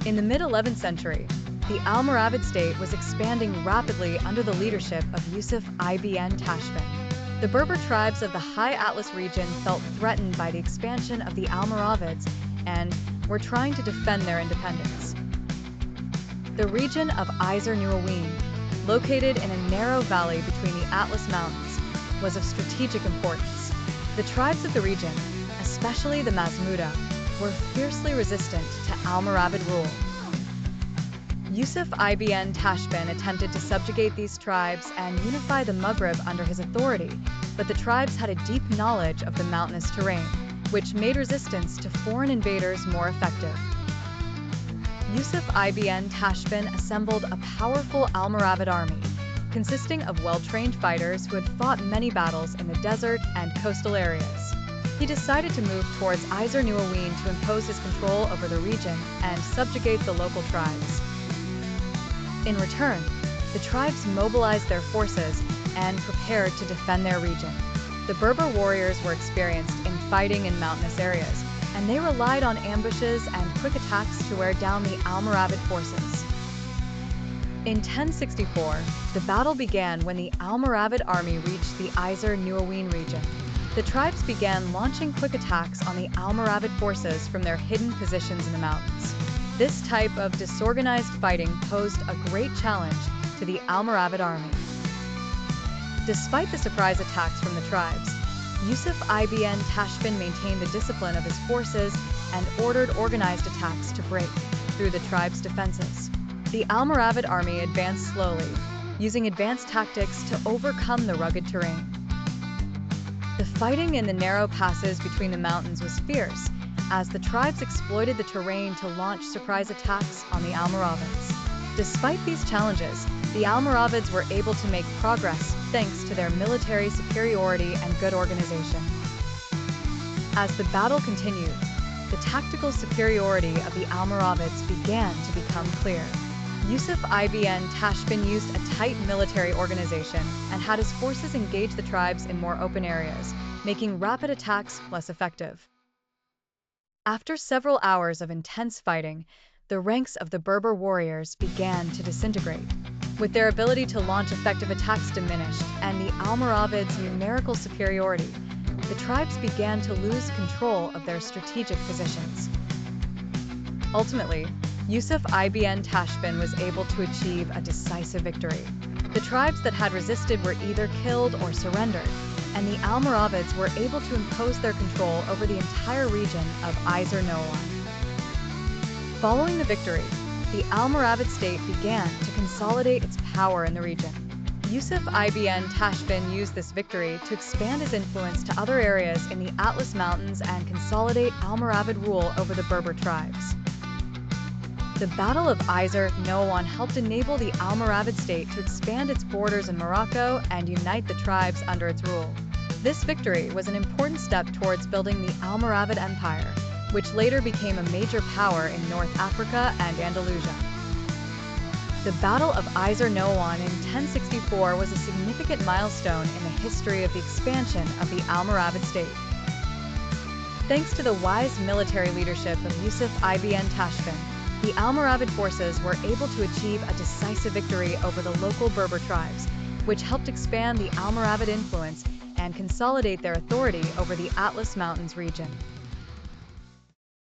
In the mid-11th century, the Almoravid state was expanding rapidly under the leadership of Yusuf ibn Tashfin. The Berber tribes of the High Atlas region felt threatened by the expansion of the Almoravids and were trying to defend their independence. The region of Ighzer Nouaouine, located in a narrow valley between the Atlas Mountains, was of strategic importance. The tribes of the region, especially the Mazmuda, were fiercely resistant to Almoravid rule. Yusuf ibn Tashfin attempted to subjugate these tribes and unify the Maghreb under his authority, but the tribes had a deep knowledge of the mountainous terrain, which made resistance to foreign invaders more effective. Yusuf ibn Tashfin assembled a powerful Almoravid army, consisting of well-trained fighters who had fought many battles in the desert and coastal areas. He decided to move towards Ighzer Nouaouine to impose his control over the region and subjugate the local tribes. In return, the tribes mobilized their forces and prepared to defend their region. The Berber warriors were experienced in fighting in mountainous areas, and they relied on ambushes and quick attacks to wear down the Almoravid forces. In 1064, the battle began when the Almoravid army reached the Ighzer Nouaouine region. The tribes began launching quick attacks on the Almoravid forces from their hidden positions in the mountains. This type of disorganized fighting posed a great challenge to the Almoravid army. Despite the surprise attacks from the tribes, Yusuf ibn Tashfin maintained the discipline of his forces and ordered organized attacks to break through the tribes' defenses. The Almoravid army advanced slowly, using advanced tactics to overcome the rugged terrain. The fighting in the narrow passes between the mountains was fierce, as the tribes exploited the terrain to launch surprise attacks on the Almoravids. Despite these challenges, the Almoravids were able to make progress thanks to their military superiority and good organization. As the battle continued, the tactical superiority of the Almoravids began to become clear. Yusuf ibn Tashfin used a tight military organization and had his forces engage the tribes in more open areas, making rapid attacks less effective. After several hours of intense fighting, the ranks of the Berber warriors began to disintegrate. With their ability to launch effective attacks diminished and the Almoravids' numerical superiority, the tribes began to lose control of their strategic positions. Ultimately, Yusuf ibn Tashfin was able to achieve a decisive victory. The tribes that had resisted were either killed or surrendered, and the Almoravids were able to impose their control over the entire region of Ighzer Nouaouine. Following the victory, the Almoravid state began to consolidate its power in the region. Yusuf ibn Tashfin used this victory to expand his influence to other areas in the Atlas Mountains and consolidate Almoravid rule over the Berber tribes. The Battle of Ighzer Nouaouine helped enable the Almoravid state to expand its borders in Morocco and unite the tribes under its rule. This victory was an important step towards building the Almoravid Empire, which later became a major power in North Africa and Andalusia. The Battle of Ighzer Nouaouine in 1064 was a significant milestone in the history of the expansion of the Almoravid state. Thanks to the wise military leadership of Yusuf ibn Tashfin, the Almoravid forces were able to achieve a decisive victory over the local Berber tribes, which helped expand the Almoravid influence and consolidate their authority over the Atlas Mountains region.